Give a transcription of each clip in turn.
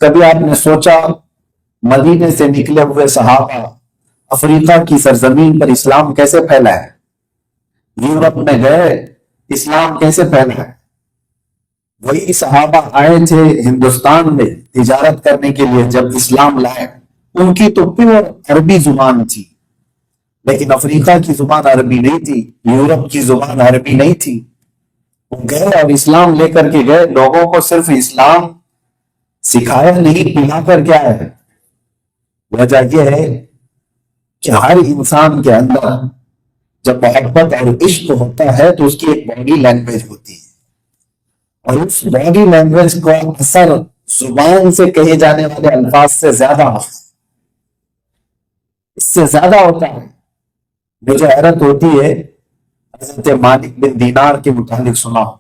کبھی آپ نے سوچا مدینے سے نکلے ہوئے صحابہ افریقہ کی سرزمین پر اسلام کیسے پھیلا ہے؟ یورپ میں گئے، اسلام کیسے پھیلا ہے؟ وہی صحابہ آئے تھے ہندوستان میں تجارت کرنے کے لیے، جب اسلام لائے ان کی تو پیور عربی زبان تھی، لیکن افریقہ کی زبان عربی نہیں تھی، یورپ کی زبان عربی نہیں تھی۔ وہ گئے اور اسلام لے کر کے گئے، لوگوں کو صرف اسلام سکھایا نہیں، پلا کر کیا ہے؟ وجہ یہ ہے کہ ہر انسان کے اندر جب محبت اور عشق ہوتا ہے تو اس کی ایک باڈی لینگویج ہوتی ہے، اور اس باڈی لینگویج کا اثر زبان سے کہے جانے والے الفاظ سے زیادہ ہوتا ہے، اس سے زیادہ ہوتا ہے۔ مجھے حیرت ہوتی ہے، حضرت مالک بن دینار کے متعلق سنا ہو،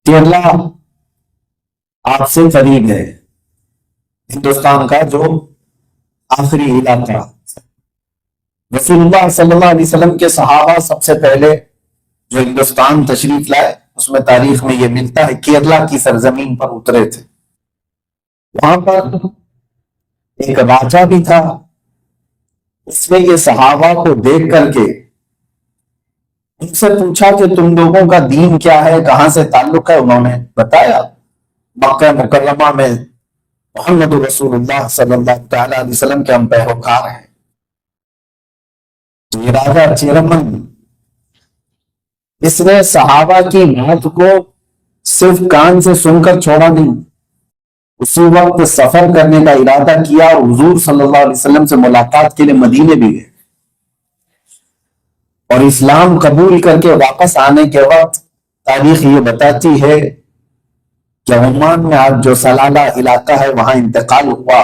کیرلا آپ سے قریب ہے، ہندوستان کا جو آخری علاقہ۔ رسول اللہ صلی اللہ علیہ وسلم کے صحابہ سب سے پہلے جو ہندوستان تشریف لائے، اس میں تاریخ میں یہ ملتا ہے کیرلا کی سرزمین پر اترے تھے۔ وہاں پر ایک راجا بھی تھا، اس نے یہ صحابہ کو دیکھ کر کے ان سے پوچھا کہ تم لوگوں کا دین کیا ہے، کہاں سے تعلق ہے؟ انہوں نے بتایا مکہ مکرمہ میں محمد رسول اللہ صلی اللہ تعالی علیہ وسلم کے ہم پیروکار ہیں۔ یہ راجا چیرمن، اس نے صحابہ کی بات کو صرف کان سے سن کر چھوڑا نہیں، اسی وقت سفر کرنے کا ارادہ کیا اور حضور صلی اللہ علیہ وسلم سے ملاقات کے لیے مدینے بھی گئے، اور اسلام قبول کر کے واپس آنے کے وقت تاریخ یہ بتاتی ہے کہ عمان میں آج جو سلالہ علاقہ ہے وہاں انتقال ہوا۔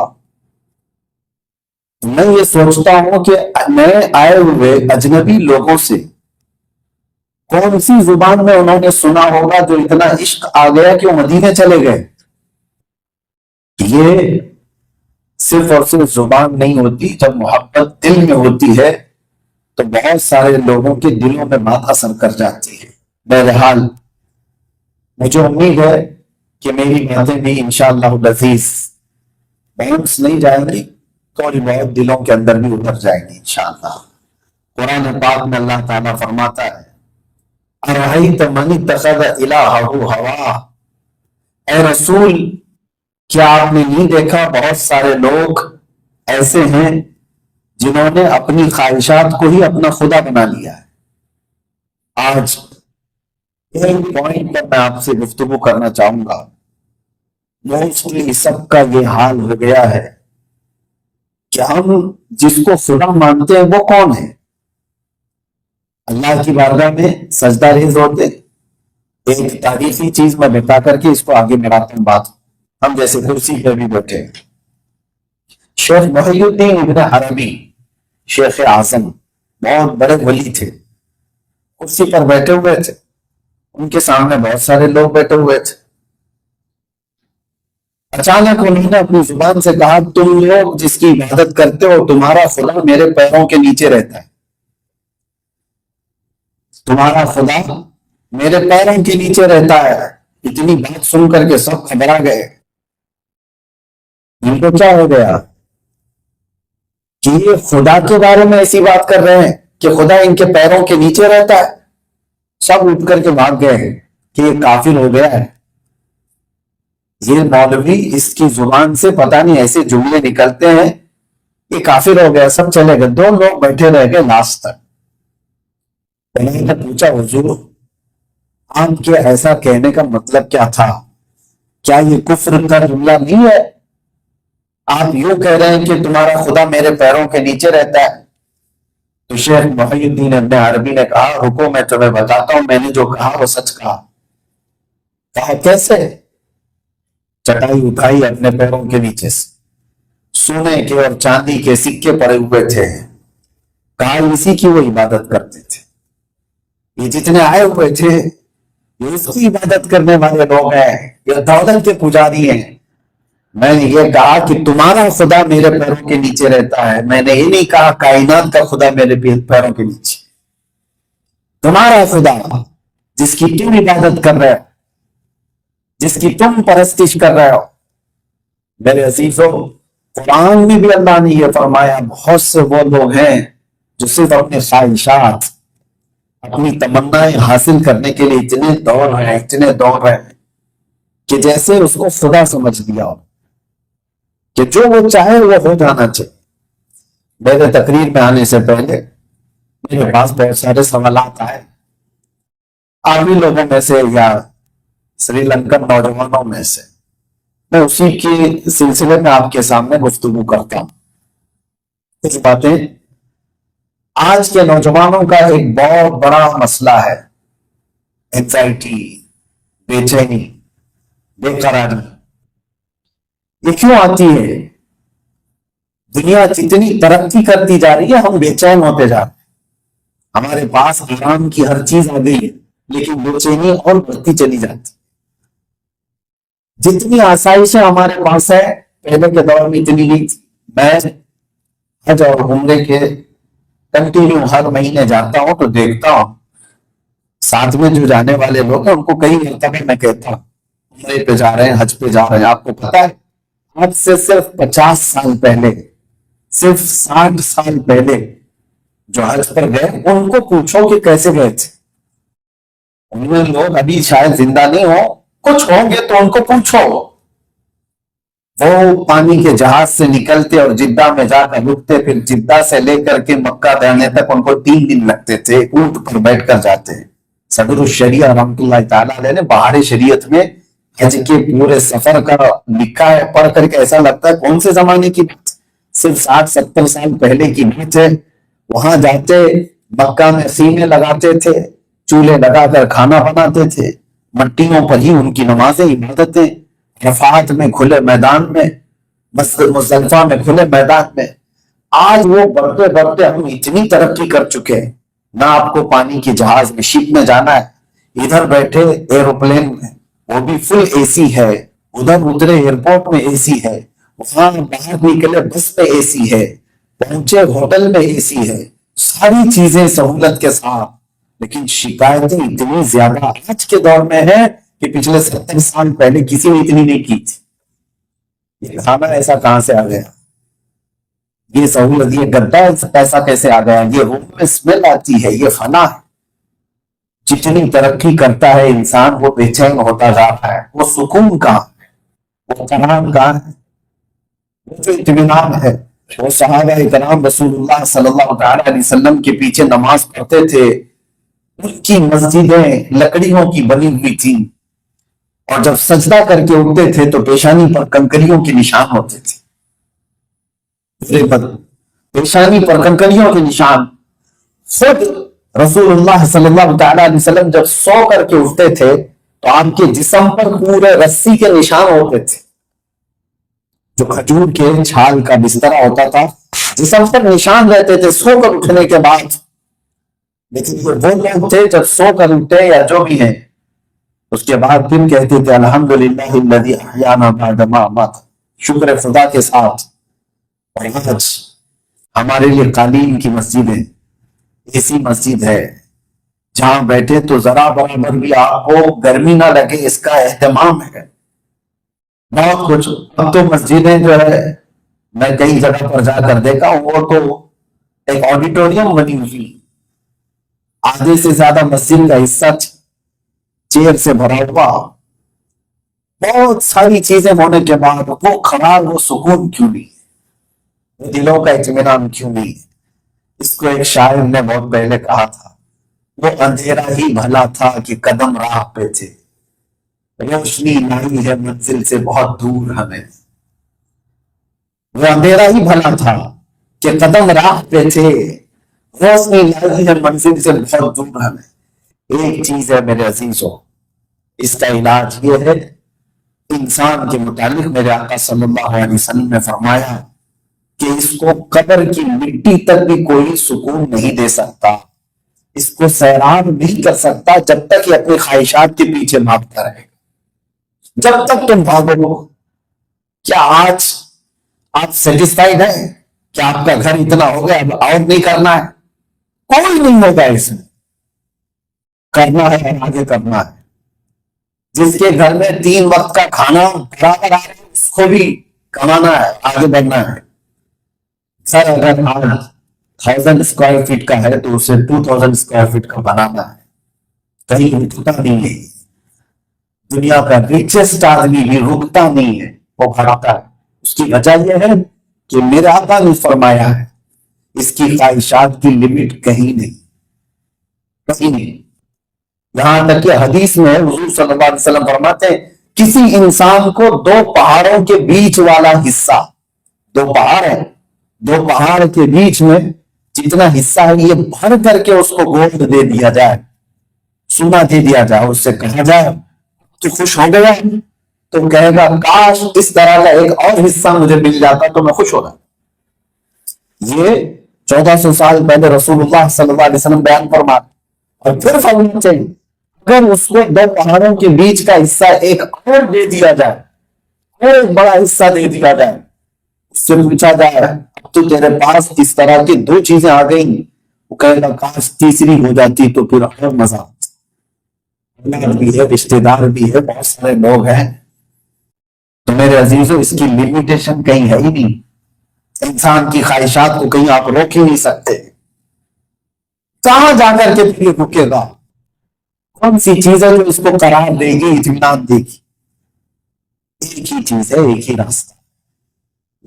میں یہ سوچتا ہوں کہ نئے آئے ہوئے اجنبی لوگوں سے کون سی زبان میں انہوں نے سنا ہوگا جو اتنا عشق آ گیا کہ وہ مدینے چلے گئے۔ یہ صرف اور صرف زبان نہیں ہوتی، جب محبت دل میں ہوتی ہے تو بہت سارے لوگوں کے دلوں میں بات اثر کر جاتی ہے۔ بہرحال مجھے امید ہے کہ میری باتیں بھی انشاءاللہ العزیز باؤنس نہیں جائیں گی، تھوڑی بہت دلوں کے اندر بھی اتر جائیں گی انشاءاللہ۔ قرآن پاک میں اللہ تعالیٰ فرماتا ہے اَرَأَيْتَ مَنِ اتَّخَذَ إِلَٰهَهُ هَوَاهُ، اے رسول کیا آپ نے نہیں دیکھا بہت سارے لوگ ایسے ہیں جنہوں نے اپنی خواہشات کو ہی اپنا خدا بنا لیا ہے۔ آج ایک پوائنٹ پر میں آپ سے گفتگو کرنا چاہوں گا۔ موسٹلی سب کا یہ حال ہو گیا ہے کہ ہم جس کو خدا مانتے ہیں وہ کون ہے؟ اللہ کی بارگاہ میں سجدہ ریز ہوتے۔ ایک تاریخی چیز میں بتا کر کے اس کو آگے بڑھاتا ہوں بات، ہم جیسے کرسی پہ بھی بیٹھے، شیخ محی الدین ابن عربی شیخ اعظم بہت بڑے ولی تھے، کرسی پر بیٹھے ہوئے تھے، ان کے سامنے بہت سارے لوگ بیٹھے ہوئے تھے۔ اچانک انہوں نے اپنی زبان سے کہا تم لوگ جس کی عبادت کرتے ہو تمہارا خدا میرے پیروں کے نیچے رہتا ہے، تمہارا خدا میرے پیروں کے نیچے رہتا ہے۔ اتنی بات سن کر کے سب گھبرا گئے، ان کو کیا ہو گیا کہ یہ خدا کے بارے میں ایسی بات کر رہے ہیں کہ خدا ان کے پیروں کے نیچے رہتا ہے؟ سب اٹھ کر کے بھاگ گئے ہیں کہ یہ کافر ہو گیا ہے، یہ مولوی اس کی زبان سے پتہ نہیں ایسے جملے نکلتے ہیں، یہ کافر ہو گیا۔ سب چلے گئے، دو لوگ بیٹھے رہ گئے لاسٹ تک۔ میں نے پوچھا حضور آپ کے ایسا کہنے کا مطلب کیا تھا؟ کیا یہ کفر کا جملہ نہیں ہے؟ آپ یوں کہہ رہے ہیں کہ تمہارا خدا میرے پیروں کے نیچے رہتا ہے۔ تو شیخ محی الدین ابن عربی نے کہا رکو میں تمہیں بتاتا ہوں، میں نے جو کہا وہ سچ کہا۔ کہا کیسے؟ چٹائی اٹھائی اپنے پیروں کے نیچے سے، سونے کے اور چاندی کے سکے پڑے ہوئے تھے، کہا اسی کی وہ عبادت کرتے تھے، یہ جتنے آئے ہوئے تھے یہ اس کی عبادت کرنے والے لوگ ہیں، یہ دولت کے پجاری ہیں۔ میں نے یہ کہا کہ تمہارا خدا میرے پیروں کے نیچے رہتا ہے، میں نے یہ نہیں کہا کائنات کا خدا میرے پیروں کے نیچے۔ تمہارا خدا جس کی تم عبادت کر رہے جس کی تم پرستش کر رہے ہو. میرے عزیزوں، قرآن میں بھی اللہ نے یہ فرمایا بہت سے وہ لوگ ہیں جو صرف اپنے خواہشات، اپنی تمنائیں حاصل کرنے کے لیے اتنے دوڑ رہے ہیں کہ جیسے اس کو خدا سمجھ لیا ہو کہ جو وہ چاہے وہ ہو جانا چاہیے. میرے تقریر میں آنے سے پہلے میرے پاس بہت سارے سوالات آئے آرمی لوگوں میں سے یا سری لنکن نوجوانوں میں سے. میں اسی کے سلسلے میں آپ کے سامنے گفتگو کرتا ہوں. کچھ باتیں آج کے نوجوانوں کا ایک بہت بڑا مسئلہ ہے، اینزائٹی، بے چینی، بے قراری. یہ کیوں آتی ہے؟ دنیا جتنی ترقی کرتی جا رہی ہے ہم بے چین ہوتے جا رہے ہیں. ہمارے پاس آرام کی ہر چیز آ گئی ہے لیکن بے چینی اور بڑھتی چلی جاتی. جتنی آسائشیں ہمارے پاس ہے پہلے کے دور میں اتنی نہیں تھی. میں حج اور عمرے کے کنٹینیو ہر مہینے جاتا ہوں تو دیکھتا ہوں ساتھ میں جو جانے والے لوگ ہیں ان کو کئی مرتبہ میں کہتا ہوں عمرے پہ جا رہے ہیں، حج پہ جا رہے ہیں. آپ کو پتا ہے آج سے صرف 50 سال پہلے، صرف 60 سال پہلے جو حج پر گئے ان کو پوچھو کہ کیسے گئے تھے. ان میں لوگ ابھی شاید زندہ نہیں ہو، کچھ ہوں گے تو ان کو پوچھو. وہ پانی کے جہاز سے نکلتے اور جدہ میں جا کر رکتے، پھر جدہ سے لے کر کے مکہ جانے تک ان کو 3 دن لگتے تھے. اونٹ پر بیٹھ کر جاتے ہیں. صدر الشریعہ رحمۃ اللہ تعالیٰ علیہ نے بہار شریعت میں حج کے پورے سفر کا لکھا ہے. پڑھ کر کے ایسا لگتا ہے کون سے زمانے کی بات، صرف 60-70 سال پہلے کی بات ہے. وہاں جاتے، مکہ میں خیمے لگاتے تھے، چولہے لگا کر کھانا بناتے تھے، مٹیوں پر ہی ان کی نمازیں، عبادتیں، رفعات میں کھلے میدان میں، مسجد مزدلفہ میں کھلے میدان میں. آج وہ بڑھتے بڑھتے ہم اتنی ترقی کر چکے ہیں، نہ آپ کو پانی کے جہاز میں شپ میں جانا ہے، ادھر بیٹھے ایروپلین میں وہ بھی فل اے سی ہے، ادھر اترے ایئرپورٹ میں اے سی ہے، وہاں باہر نکلے بس میں اے سی ہے، پہنچے ہوٹل میں اے سی ہے، ساری چیزیں سہولت کے ساتھ. لیکن شکایتیں اتنی زیادہ آج کے دور میں ہے کہ پچھلے 70 سال پہلے کسی نے اتنی نہیں کی تھی. یہ کھانا ایسا کہاں سے آ گیا، یہ سہولت، یہ گدا پیسہ کیسے آ گیا، یہ روم میں اسمیل آتی ہے، یہ فنا ہے. جتنی ترقی کرتا ہے انسان وہ بے چین ہوتا جا رہا ہے. وہ سکون کہاں ہے، وہ قرار کہاں ہے، وہ جو اطمینان ہے. وہ صحابہ کرام رسول اللہ صلی اللہ تعالی علیہ وسلم کے پیچھے نماز پڑھتے تھے، ان کی مسجدیں لکڑیوں کی بنی ہوئی تھیں، اور جب سجدہ کر کے اٹھتے تھے تو پیشانی پر کنکریوں کے نشان ہوتے تھے. پیشانی پر کنکریوں کے نشان. خود رسول اللہ صلی اللہ تعالی علیہ وسلم جب سو کر کے اٹھتے تھے تو آپ کے جسم پر پورے رسی کے نشان ہوتے تھے. جو کھجور کے چھال کا بسترا ہوتا تھا جسم پر نشان رہتے تھے سو کر اٹھنے کے بعد. لیکن وہ لوگ تھے جب سو کر اٹھتے یا جو بھی ہیں اس کے بعد پھر کہتے تھے الحمدللہ الذی احیانا بعد ما اماتنا، شکر خدا کے ساتھ. اور آج ہمارے لیے قالین کی مسجد ہے، ایسی مسجد ہے، جہاں بیٹھے تو ذرا برابر بھی آپ کو گرمی نہ لگے، اس کا اہتمام ہے. بہت کچھ. اب تو مسجدیں جو ہے میں کئی جگہ پر جا کر دیکھا ہوں، وہ تو ایک آڈیٹوریم بنی ہوئی، آدھے سے زیادہ مسجد کا حصہ چیئر سے بھرا ہوا. بہت ساری چیزیں ہونے کے بعد وہ قرار، وہ سکون کیوں نہیں، وہ دلوں کا اطمینان کیوں نہیں. اس کو ایک شاعر نے بہت پہلے کہا تھا، وہ اندھیرا ہی بھلا تھا کہ قدم راہ پہ تھے، روشنی لائی ہے منزل سے بہت دور ہمیں. وہ اندھیرا ہی بھلا تھا کہ قدم راہ پہ تھے، روشنی لائی ہے منزل سے بہت دور ہمیں. ایک چیز ہے میرے عزیزوں، اس کا علاج یہ ہے. انسان کے متعلق میرے آقا صلی اللہ علیہ وسلم نے فرمایا کہ اس کو قبر کی مٹی تک بھی کوئی سکون نہیں دے سکتا، اس کو سیراب نہیں کر سکتا جب تک یہ اپنی خواہشات کے پیچھے بھاگتا رہے گا. جب تک تم بھاگو. کیا آج آپ سیٹسفائیڈ ہیں کہ آپ کا گھر اتنا ہو گیا اب اور نہیں کرنا ہے؟ کوئی نہیں ہوگا، اس میں کرنا ہے، آگے کرنا ہے. جس کے گھر میں 3 وقت کا کھانا برابر آ رہا ہے، اس کو بھی کمانا ہے، آگے بڑھنا ہے. سر اگر آج 1000 اسکوائر فٹ کا ہے تو اسے 2000 اسکوائر فٹ کا بنانا ہے. کہیں رکتا نہیں ہے. دنیا کا ریچسٹ آدمی بھی رکتا نہیں ہے، وہ بڑھتا ہے. اس کی وجہ یہ ہے کہ میرے آقا نے فرمایا ہے اس کی خواہشات کی لمٹ کہیں نہیں، کہیں نہیں. یہاں تک کہ حدیث میں حضور صلی اللہ علیہ وسلم فرماتے ہیں کسی انسان کو 2 پہاڑوں کے بیچ والا حصہ، 2 پہاڑ ہے، 2 پہاڑ کے بیچ میں جتنا حصہ ہے یہ بھر کر کے اس کو گولڈ دے دیا جائے، سونا دے دیا جائے، اس سے کہا جائے تو خوش ہو گیا، تو کہے گا کاش اس طرح کا ایک اور حصہ مجھے مل جاتا تو میں خوش ہو رہا. یہ 1400 سال پہلے رسول اللہ صلی اللہ علیہ وسلم بیان فرما. اور پھر فرماتے ہیں اگر اس کو 2 پہاڑوں کے بیچ کا حصہ ایک اور دے دیا جائے، اور ایک بڑا حصہ دے دیا جائے، اس سے پوچھا جائے اب تو تیرے پاس اس طرح کی 2 چیزیں آ گئی، وہ کہے گا کاش تیسری ہو جاتی تو پھر اور مزہ. اولاد بھی ہے، رشتے دار بھی ہے، بہت سارے لوگ ہیں. تو میرے عزیزوں اس کی لمیٹیشن کہیں ہے ہی نہیں. انسان کی خواہشات کو کہیں آپ روک ہی نہیں سکتے. کہاں جا کر کے پھر رکے گا؟ کون سی چیز ہے جو اس کو قرار دے گی، اطمینان دے گی؟ ایک ہی چیز ہے، ایک ہی راستہ.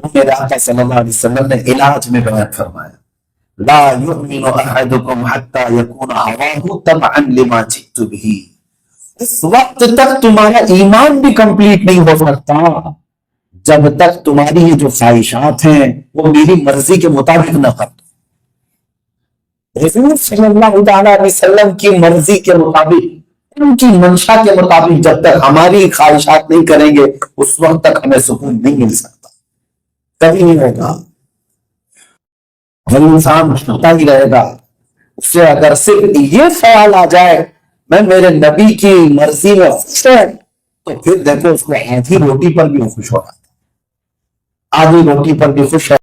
میرے آقا صلی اللہ علیہ وسلم نے علاج میں بیان فرمایا لا یؤمن احدکم حتی یکون ہواہ تبعا لما جئت بہ. اس وقت تک تمہارا ایمان بھی کمپلیٹ نہیں ہو سکتا جب تک تمہاری یہ جو خواہشات ہیں وہ میری مرضی کے مطابق نہ کر دو. رسول صلی اللہ علیہ وسلم کی مرضی کے مطابق، ان کی منشا کے مطابق جب تک ہماری خواہشات نہیں کریں گے اس وقت تک ہمیں سکون نہیں مل سکتا، کبھی نہیں ہوگا. ہر انسان بھٹکتا ہی رہے گا. اس سے اگر صرف یہ خیال آ جائے میں میرے نبی کی مرضی میں خوش ہے تو پھر دیکھو اس کو آدھی روٹی پر بھی خوش ہو رہا ہے، آدھی روٹی پر بھی خوش ہے.